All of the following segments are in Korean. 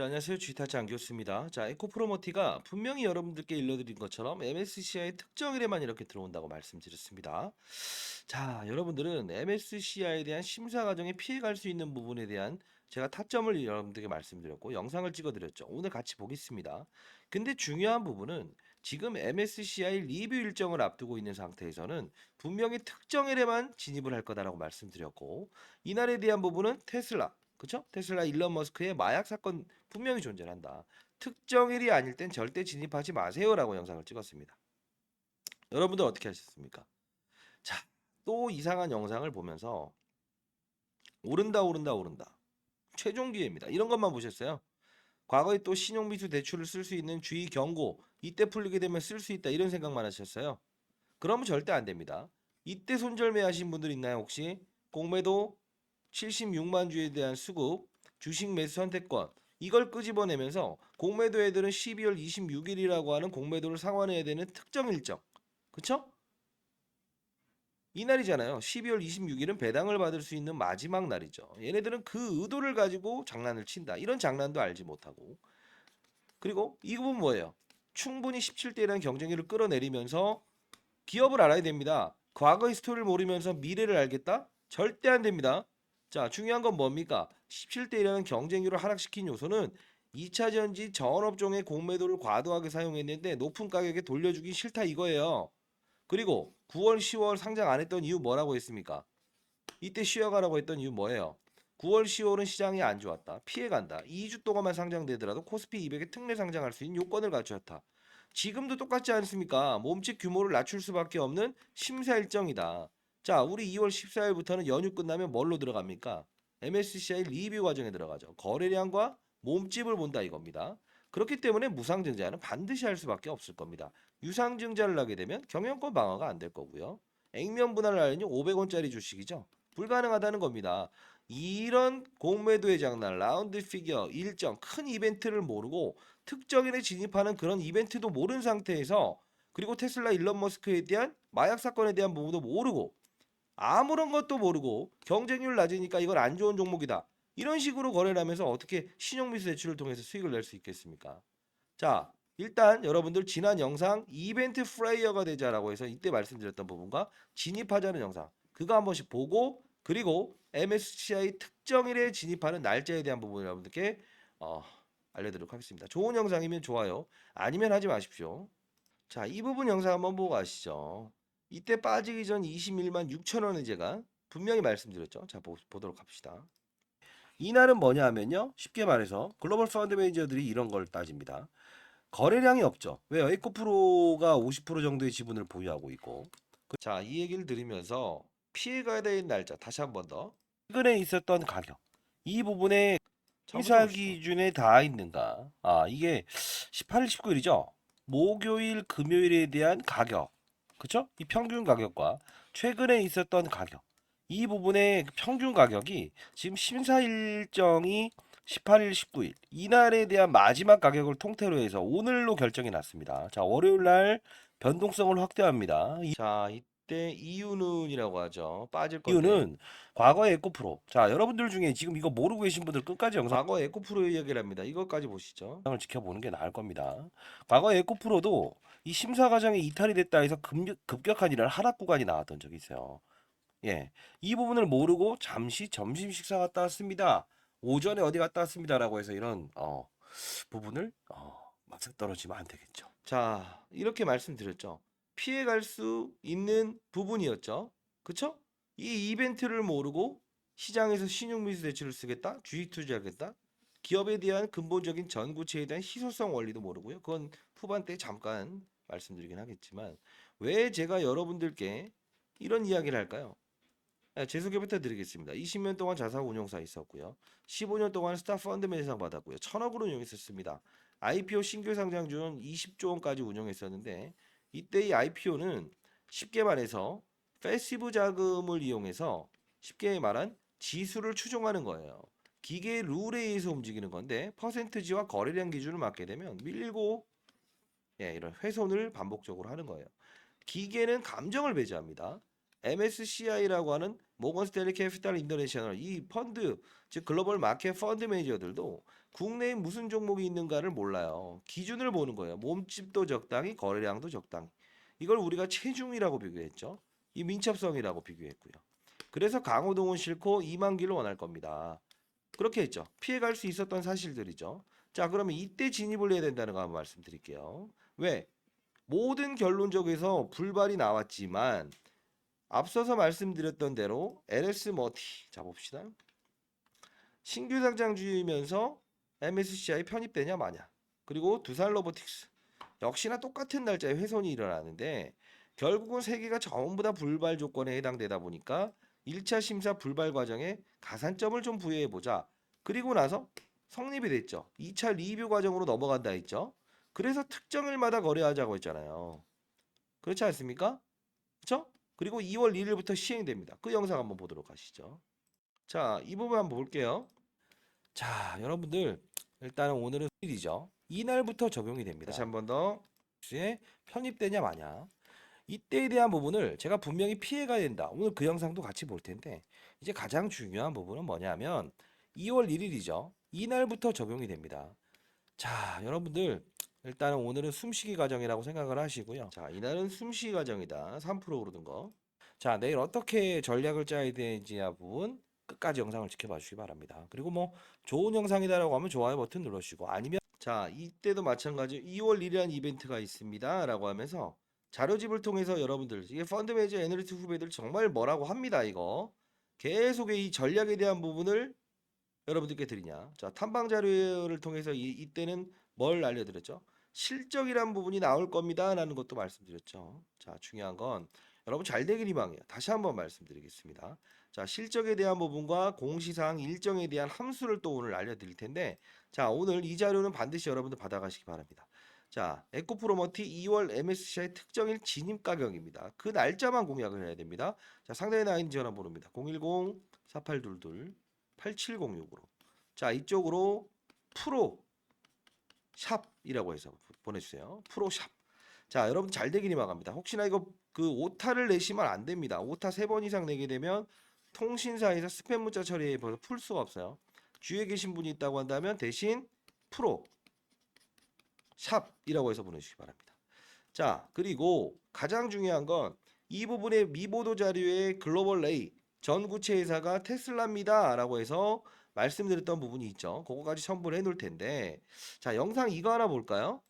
자, 안녕하세요. 주식타짜 안교수입니다. 자, 에코프로머티가 분명히 여러분들께 일러드린 것처럼 MSCI 특정일에만 이렇게 들어온다고 말씀드렸습니다. 자, 여러분들은 MSCI에 대한 심사 과정에 피해갈 수 있는 부분에 대한 제가 타점을 여러분들에게 말씀드렸고 영상을 찍어드렸죠. 오늘 같이 보겠습니다. 근데 중요한 부분은 지금 MSCI 리뷰 일정을 앞두고 있는 상태에서는 분명히 특정일에만 진입을 할 거다라고 말씀드렸고 이날에 대한 부분은 테슬라 그쵸? 테슬라 일론 머스크의 마약 사건 분명히 존재한다. 특정일이 아닐 땐 절대 진입하지 마세요라고 영상을 찍었습니다. 여러분들 어떻게 하셨습니까? 자, 또 이상한 영상을 보면서 오른다 오른다 오른다. 최종 기회입니다. 이런 것만 보셨어요. 과거에 또 신용미수 대출을 쓸 수 있는 주의 경고 이때 풀리게 되면 쓸 수 있다 이런 생각만 하셨어요. 그러면 절대 안 됩니다. 이때 손절매 하신 분들 있나요 혹시? 공매도 76만 주에 대한 수급, 주식 매수 선택권 이걸 끄집어내면서 공매도 애들은 12월 26일이라고 하는 공매도를 상환해야 되는 특정 일정. 그쵸? 이날이잖아요. 12월 26일은 배당을 받을 수 있는 마지막 날이죠. 얘네들은 그 의도를 가지고 장난을 친다. 이런 장난도 알지 못하고. 그리고 이 부분 뭐예요? 충분히 17대라는 경쟁률을 끌어내리면서 기업을 알아야 됩니다. 과거의 스토리를 모르면서 미래를 알겠다? 절대 안 됩니다. 자, 중요한 건 뭡니까? 17대1이라는 경쟁률을 하락시킨 요소는 2차 전지 전업종의 공매도를 과도하게 사용했는데 높은 가격에 돌려주기 싫다 이거예요. 그리고 9월, 10월 상장 안 했던 이유 뭐라고 했습니까? 이때 쉬어가라고 했던 이유 뭐예요? 9월, 10월은 시장이 안 좋았다. 피해간다. 2주 동안만 상장되더라도 코스피 200에 특례 상장할 수 있는 요건을 갖추었다. 지금도 똑같지 않습니까? 몸집 규모를 낮출 수밖에 없는 심사 일정이다. 자, 우리 2월 14일부터는 연휴 끝나면 뭘로 들어갑니까? MSCI 리뷰 과정에 들어가죠. 거래량과 몸집을 본다 이겁니다. 그렇기 때문에 무상증자는 반드시 할 수밖에 없을 겁니다. 유상증자를 하게 되면 경영권 방어가 안 될 거고요. 액면 분할을 하려니 500원짜리 주식이죠. 불가능하다는 겁니다. 이런 공매도의 장난, 라운드 피겨, 일정, 큰 이벤트를 모르고 특정인에 진입하는 그런 이벤트도 모르는 상태에서 그리고 테슬라 일론 머스크에 대한 마약 사건에 대한 부분도 모르고 아무런 것도 모르고 경쟁률 낮으니까 이건 안 좋은 종목이다. 이런 식으로 거래를 하면서 어떻게 신용미수 대출을 통해서 수익을 낼 수 있겠습니까? 자, 일단 여러분들 지난 영상 이벤트 플레이어가 되자라고 해서 이때 말씀드렸던 부분과 진입하자는 영상 그거 한 번씩 보고 그리고 MSCI 특정일에 진입하는 날짜에 대한 부분 여러분들께 어, 알려드리도록 하겠습니다. 좋은 영상이면 좋아요. 아니면 하지 마십시오. 자, 이 부분 영상 한번 보고 가시죠. 이때 빠지기 전 21만 6천 원을 제가 분명히 말씀드렸죠. 자, 보도록 합시다. 이날은 뭐냐 하면요. 쉽게 말해서 글로벌 펀드 매니저들이 이런 걸 따집니다. 거래량이 없죠. 왜요? 에코프로가 50% 정도의 지분을 보유하고 있고. 자, 이 얘기를 들으면서 피해가야 될 날짜 다시 한 번 더. 최근에 있었던 가격. 이 부분에 심사 기준에 닿아 있는가? 아, 이게 18일, 19일이죠. 목요일, 금요일에 대한 가격. 그쵸? 이 평균 가격과 최근에 있었던 가격. 이 부분의 평균 가격이 지금 심사 일정이 18일, 19일 이날에 대한 마지막 가격을 통째로 해서 오늘로 결정이 났습니다. 자, 월요일 날 변동성을 확대합니다. 자, 이때 이유는이라고 하죠. 빠질 건데. 이유는 과거의 에코프로. 자, 여러분들 중에 지금 이거 모르고 계신 분들 끝까지 영상 과거 에코프로 이야기를 합니다. 이것까지 보시죠. 영상을 지켜보는 게 나을 겁니다. 과거 에코프로도 이 심사 과정에 이탈이 됐다 해서 급격한 이런 하락 구간이 나왔던 적이 있어요. 예. 이 부분을 모르고 잠시 점심 식사 갔다 왔습니다. 오전에 어디 갔다 왔습니다라고 해서 이런 부분을 맞아 떨어지면 안 되겠죠. 자, 이렇게 말씀드렸죠. 피해갈 수 있는 부분이었죠. 그쵸? 이 이벤트를 모르고 시장에서 신용미수 대출을 쓰겠다, 주식 투자하겠다, 기업에 대한 근본적인 전구체에 대한 희소성 원리도 모르고요. 그건 후반 때 잠깐 말씀드리긴 하겠지만 왜 제가 여러분들께 이런 이야기를 할까요? 네, 제 소개부터 드리겠습니다. 20년 동안 자산 운용사 있었고요. 15년 동안 스타 펀드 매니상 받았고요. 1,000억으로 운용했었습니다. IPO 신규 상장 중 20조 원까지 운용했었는데 이때 이 IPO는 쉽게 말해서 패시브 자금을 이용해서 쉽게 말한 지수를 추종하는 거예요. 기계 룰에 의해서 움직이는 건데 퍼센트지와 거래량 기준을 맞게 되면 밀고 이런 훼손을 반복적으로 하는 거예요. 기계는 감정을 배제합니다. MSCI라고 하는 모건 스탠리 캐피탈 인터내셔널 이 펀드 즉 글로벌 마켓 펀드 매니저들도 국내에 무슨 종목이 있는가를 몰라요. 기준을 보는 거예요. 몸집도 적당히, 거래량도 적당히. 이걸 우리가 체중이라고 비교했죠. 이 민첩성이라고 비교했고요. 그래서 강호동은 싫고 이만기를 원할 겁니다. 그렇게 했죠. 피해갈 수 있었던 사실들이죠. 자, 그러면 이때 진입을 해야 된다는 거 한번 말씀드릴게요. 왜? 모든 결론적에서 불발이 나왔지만 앞서서 말씀드렸던 대로 LS 머티 자 봅시다. 신규 상장주이면서 MSCI 편입되냐 마냐. 그리고 두산 로보틱스 역시나 똑같은 날짜에 훼손이 일어나는데 결국은 세 개가 전부 다 불발 조건에 해당되다 보니까 1차 심사 불발 과정에 가산점을 좀 부여해 보자. 그리고 나서 성립이 됐죠. 2차 리뷰 과정으로 넘어간다 했죠. 그래서 특정일마다 거래하자고 했잖아요. 그렇지 않습니까? 그렇죠? 그리고 2월 1일부터 시행됩니다. 그 영상 한번 보도록 하시죠. 자, 이 부분 한번 볼게요. 자, 여러분들 일단은 오늘은 일이죠. 이날부터 적용이 됩니다. 다시 한 번 더. 에 편입되냐 마냐. 이때에 대한 부분을 제가 분명히 피해가야 된다. 오늘 그 영상도 같이 볼 텐데 이제 가장 중요한 부분은 뭐냐면 2월 1일이죠. 이날부터 적용이 됩니다. 자, 여러분들 일단은 오늘은 숨쉬기 과정이라고 생각을 하시고요. 자, 이날은 숨쉬기 과정이다. 3% 오르는 거. 자, 내일 어떻게 전략을 짜야 되는지 부분 끝까지 영상을 지켜봐 주시기 바랍니다. 그리고 뭐 좋은 영상이다라고 하면 좋아요 버튼 눌러주시고 아니면 자, 이때도 마찬가지 2월 1일이라는 이벤트가 있습니다. 라고 하면서 자료집을 통해서 여러분들 이게 펀드 매니저 애널리스트 후배들 정말 뭐라고 합니다. 이거 계속 이 전략에 대한 부분을 여러분들께 드리냐. 자, 탐방 자료를 통해서 이때는 뭘 알려드렸죠? 실적이란 부분이 나올 겁니다. 라는 것도 말씀드렸죠. 자, 중요한 건 여러분 잘 되길 희망해요. 다시 한번 말씀드리겠습니다. 자, 실적에 대한 부분과 공시사항 일정에 대한 함수를 또 오늘 알려드릴 텐데 자, 오늘 이 자료는 반드시 여러분들 받아가시기 바랍니다. 자, 에코프로머티 2월 MSCI 특정일 진입 가격입니다. 그 날짜만 공략을 해야 됩니다. 자, 상단에 나와 있는 전화번호입니다. 010-4822 8706으로. 자, 이쪽으로 프로 샵이라고 해서 보내주세요. 프로 샵. 자, 여러분 잘 되길 희망합니다. 혹시나 이거 그 오타를 내시면 안 됩니다. 오타 3번 이상 내게 되면 통신사에서 스팸 문자 처리해 풀 수가 없어요. 주위에 계신 분이 있다고 한다면 대신 프로 샵이라고 해서 보내주시기 바랍니다. 자, 그리고 가장 중요한 건 이 부분의 미보도 자료에 글로벌 레이 전구체 회사가 테슬라입니다 라고 해서 말씀드렸던 부분이 있죠. 그거까지 첨부를 해 놓을 텐데 자, 영상 이거 하나 볼까요?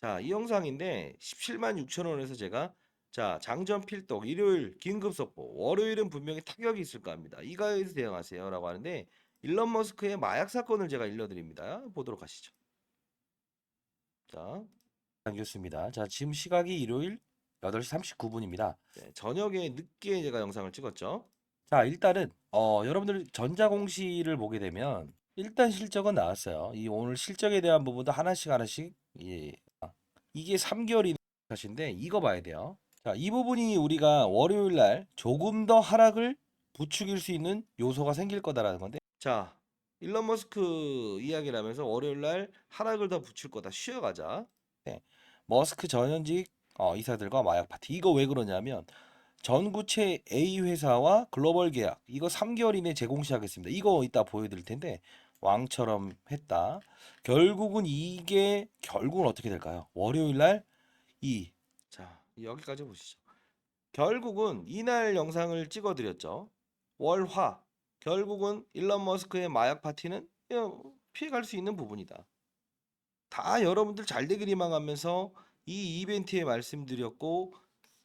자, 이 영상인데 17만 6천 원에서 제가 자, 장전 필독 일요일 긴급 속보 월요일은 분명히 타격이 있을 겁니다. 이 가격에서 대응하세요 라고 하는데 일론 머스크의 마약 사건을 제가 일러드립니다. 보도록 하시죠. 자, 남겼습니다. 자, 지금 시각이 일요일 8시 39분입니다. 네, 저녁에 늦게 제가 영상을 찍었죠. 자, 일단은 여러분들 전자공시를 보게 되면 일단 실적은 나왔어요. 이 오늘 실적에 대한 부분도 하나씩 하나씩 이게 3개월이 탓인데 이거 봐야 돼요. 자, 이 부분이 우리가 월요일 날 조금 더 하락을 부추길 수 있는 요소가 생길 거다라는 건데 자, 일론 머스크 이야기를 하면서 월요일 날 하락을 더 붙일 거다. 쉬어가자. 네. 머스크 전현직 이사들과 마약 파티. 이거 왜 그러냐면 전구체 A 회사와 글로벌 계약 이거 3개월 이내 재공시하겠습니다. 이거 이따 보여드릴 텐데 왕처럼 했다. 결국은 이게 결국은 어떻게 될까요? 월요일 날 자, 여기까지 보시죠. 결국은 이날 영상을 찍어드렸죠. 월화 결국은 일론 머스크의 마약 파티는 피해갈 수 있는 부분이다. 다 여러분들 잘 되길 희망하면서 이 이벤트에 말씀드렸고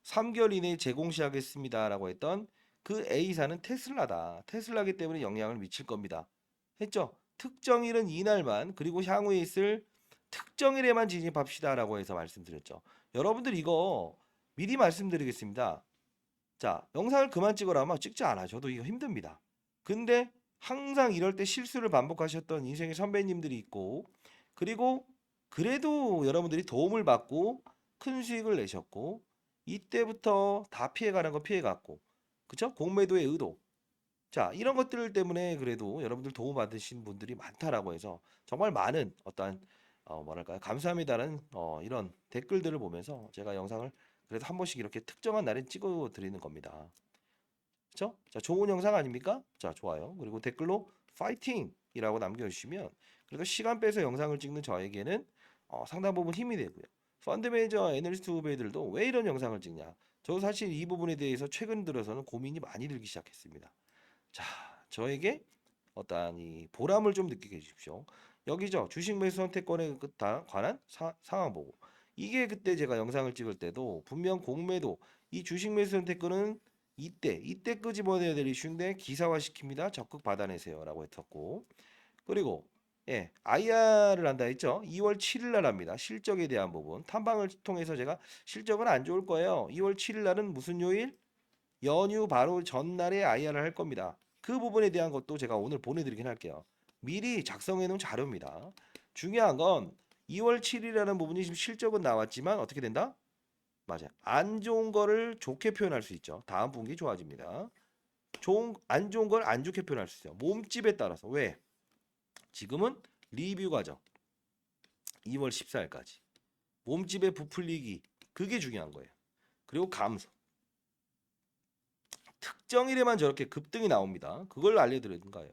3개월 이내에 재공시하겠습니다라고 했던 그 A사는 테슬라다. 테슬라기 때문에 영향을 미칠 겁니다. 했죠? 특정일은 이날만 그리고 향후에 있을 특정일에만 진입합시다라고 해서 말씀드렸죠. 여러분들 이거 미리 말씀드리겠습니다. 자, 영상을 그만 찍으라면 찍지 않아. 저도 이거 힘듭니다. 근데 항상 이럴 때 실수를 반복하셨던 인생의 선배님들이 있고 그리고 그래도 여러분들이 도움을 받고 큰 수익을 내셨고 이때부터 다 피해가는 거 피해갔고 그쵸? 공매도의 의도 자 이런 것들 때문에 그래도 여러분들 도움 받으신 분들이 많다라고 해서 정말 많은 어떠한 뭐랄까요 감사합니다는 이런 댓글들을 보면서 제가 영상을 그래도 한 번씩 이렇게 특정한 날에 찍어 드리는 겁니다. 그쵸? 자 좋은 영상 아닙니까? 자 좋아요. 그리고 댓글로 파이팅 이라고 남겨주시면 그래도 시간 빼서 영상을 찍는 저에게는 상당 부분 힘이 되고요. 펀드 매니저 애널리스트 후배들도 왜 이런 영상을 찍냐? 저 사실 이 부분에 대해서 최근 들어서는 고민이 많이 들기 시작했습니다. 자, 저에게 어떠한 이 보람을 좀 느끼게 해주십시오. 여기죠. 주식 매수 선택권에 관한 상황 보고. 이게 그때 제가 영상을 찍을 때도 분명 공매도 이 주식 매수 선택권은 이때 끄집어내야 될 이슈인데 기사화 시킵니다. 적극 받아내세요라고 했었고. 그리고 IR을 한다 했죠. 2월 7일 날 합니다. 실적에 대한 부분. 탐방을 통해서 제가 실적은 안 좋을 거예요. 2월 7일 날은 무슨 요일? 연휴 바로 전날에 IR을 할 겁니다. 그 부분에 대한 것도 제가 오늘 보내드리긴 할게요. 미리 작성해 놓은 자료입니다. 중요한 건 2월 7일이라는 부분이 지금 실적은 나왔지만 어떻게 된다? 맞아요. 안 좋은 거를 좋게 표현할 수 있죠. 다음 분기 좋아집니다. 안 좋은 걸 안 좋게 표현할 수 있어요. 몸집에 따라서. 왜? 지금은 리뷰 과정. 2월 14일까지. 몸집에 부풀리기. 그게 중요한 거예요. 그리고 감소. 특정일에만 저렇게 급등이 나옵니다. 그걸 알려드리는 거예요.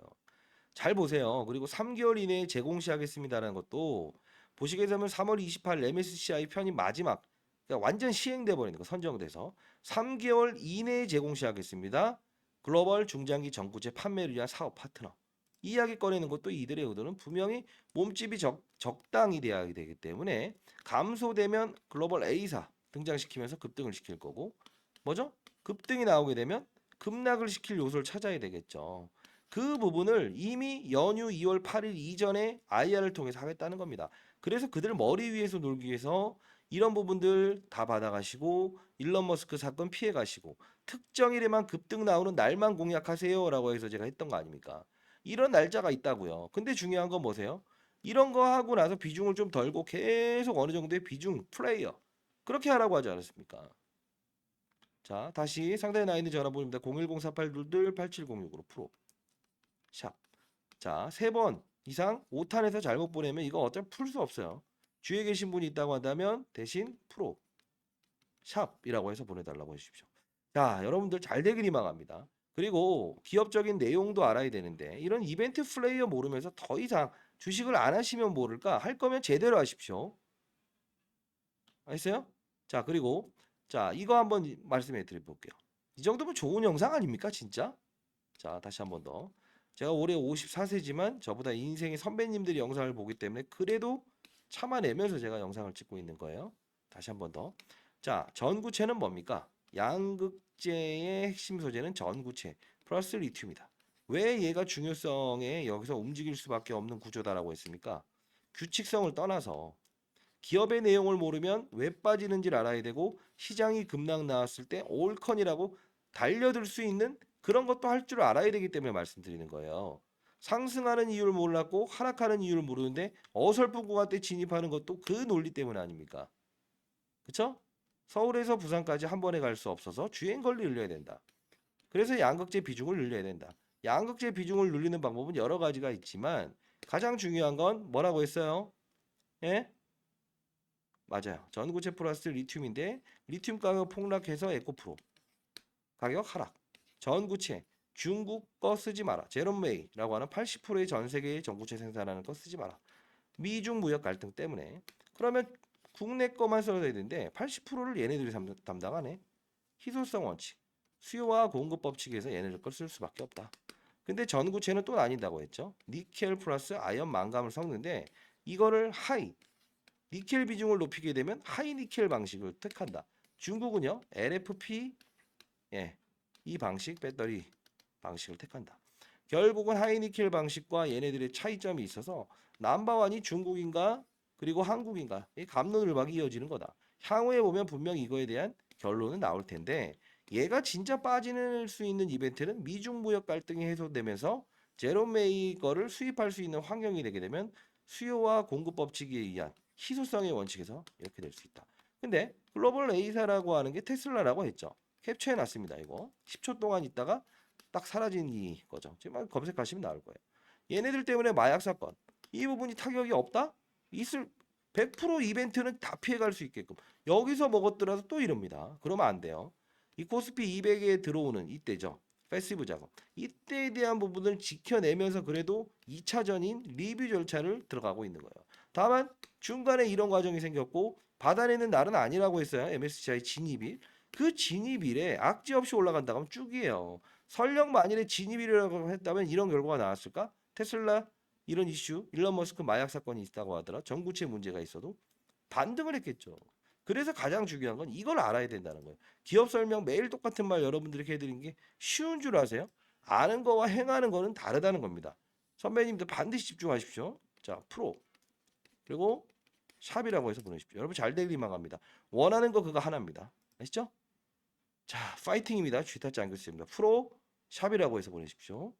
잘 보세요. 그리고 3개월 이내에 재공시하겠습니다라는 것도 보시게 되면 3월 28일 MSCI 편입 마지막 그러니까 완전 시행돼 버리는 거 선정돼서 3개월 이내에 재공시하겠습니다. 글로벌 중장기 정구제 판매를 위한 사업 파트너. 이 이야기 꺼내는 것도 이들의 의도는 분명히 몸집이 적당히 돼야 되기 때문에 감소되면 글로벌 A사 등장시키면서 급등을 시킬 거고 뭐죠? 급등이 나오게 되면 급락을 시킬 요소를 찾아야 되겠죠. 그 부분을 이미 연휴 2월 8일 이전에 IR을 통해서 하겠다는 겁니다. 그래서 그들 머리 위에서 놀기 위해서 이런 부분들 다 받아가시고 일론 머스크 사건 피해가시고 특정일에만 급등 나오는 날만 공략하세요라고 해서 제가 했던 거 아닙니까? 이런 날짜가 있다고요. 근데 중요한 건 뭐세요? 이런 거 하고 나서 비중을 좀 덜고 계속 어느 정도의 비중 플레이어 그렇게 하라고 하지 않았습니까? 자, 다시 상단에 나 있는 전화번호입니다. 010-4822-8706으로 프로 샵. 자, 3번 이상 5탄에서 잘못 보내면 이거 어차피 풀 수 없어요. 주위에 계신 분이 있다고 한다면 대신 프로 샵이라고 해서 보내달라고 해주십시오. 자, 여러분들 잘 되길 희망합니다. 그리고 기업적인 내용도 알아야 되는데 이런 이벤트 플레이어 모르면서 더 이상 주식을 안 하시면 모를까? 할 거면 제대로 하십시오. 알겠어요? 자, 그리고 자, 이거 한번 말씀해 드려볼게요. 이 정도면 좋은 영상 아닙니까, 진짜? 자, 다시 한번 더. 제가 올해 54세지만 저보다 인생의 선배님들이 영상을 보기 때문에 그래도 참아내면서 제가 영상을 찍고 있는 거예요. 다시 한번 더. 자, 전구체는 뭡니까? 양극재의 핵심 소재는 전구체 플러스 리튬이다. 왜 얘가 중요성에 여기서 움직일 수밖에 없는 구조다라고 했습니까? 규칙성을 떠나서 기업의 내용을 모르면 왜 빠지는지를 알아야 되고 시장이 급락 나왔을 때 올컨이라고 달려들 수 있는 그런 것도 할 줄 알아야 되기 때문에 말씀드리는 거예요. 상승하는 이유를 몰랐고 하락하는 이유를 모르는데 어설픈 구간때 진입하는 것도 그 논리 때문 아닙니까? 그쵸? 서울에서 부산까지 한 번에 갈 수 없어서 주행 거리를 늘려야 된다. 그래서 양극재 비중을 늘려야 된다. 양극재 비중을 늘리는 방법은 여러 가지가 있지만 가장 중요한 건 뭐라고 했어요? 예? 맞아요. 전구체 플러스 리튬인데 리튬 가격 폭락해서 에코프로 가격 하락. 전구체 중국 거 쓰지 마라. 제롬메이라고 하는 80%의 전 세계의 전구체 생산하는 거 쓰지 마라. 미중 무역 갈등 때문에. 그러면 국내 거만 써야 되는데 80%를 얘네들이 담당하네. 희소성 원칙. 수요와 공급 법칙에서 얘네들 걸 쓸 수밖에 없다. 근데 전구체는 또 나뉜다고 했죠. 니켈 플러스 아연 망감을 섞는데 이거를 하이 니켈 비중을 높이게 되면 하이 니켈 방식을 택한다. 중국은요. LFP 이 방식 배터리 방식을 택한다. 결국은 하이 니켈 방식과 얘네들의 차이점이 있어서 넘버원이 중국인가 그리고 한국인가 이 갑론을박이 이어지는 거다. 향후에 보면 분명 이거에 대한 결론은 나올 텐데 얘가 진짜 빠지는 수 있는 이벤트는 미중 무역 갈등이 해소되면서 제롬메이 거를 수입할 수 있는 환경이 되게 되면 수요와 공급 법칙에 의한 희소성의 원칙에서 이렇게 될 수 있다. 근데 글로벌 A사라고 하는 게 테슬라라고 했죠. 캡처해 놨습니다. 이거 10초 동안 있다가 딱 사라진 이 거죠. 지금 검색하시면 나올 거예요. 얘네들 때문에 마약 사건 이 부분이 타격이 없다? 있을 100% 이벤트는 다 피해갈 수 있게끔 여기서 먹었더라도 또 이럽니다. 그러면 안 돼요. 이 코스피 200에 들어오는 이때죠. 패시브 작업. 이때에 대한 부분을 지켜내면서 그래도 2차전인 리뷰 절차를 들어가고 있는 거예요. 다만 중간에 이런 과정이 생겼고 받아내는 날은 아니라고 했어요. MSCI 진입일. 그 진입일에 악재 없이 올라간다 하면 쭉이에요. 설령 만일에 진입일이라고 했다면 이런 결과가 나왔을까? 테슬라 이런 이슈, 일론 머스크 마약 사건이 있다고 하더라. 전구체 문제가 있어도 반등을 했겠죠. 그래서 가장 중요한 건 이걸 알아야 된다는 거예요. 기업 설명 매일 똑같은 말 여러분들에게 해드리는 게 쉬운 줄 아세요? 아는 거와 행하는 거는 다르다는 겁니다. 선배님들 반드시 집중하십시오. 자, 프로 그리고 샵이라고 해서 보내십시오. 여러분 잘 되길 희망합니다. 원하는 거 그거 하나입니다. 아시죠? 자, 파이팅입니다. 쥐타지 않겠습니다. 프로 샵이라고 해서 보내십시오.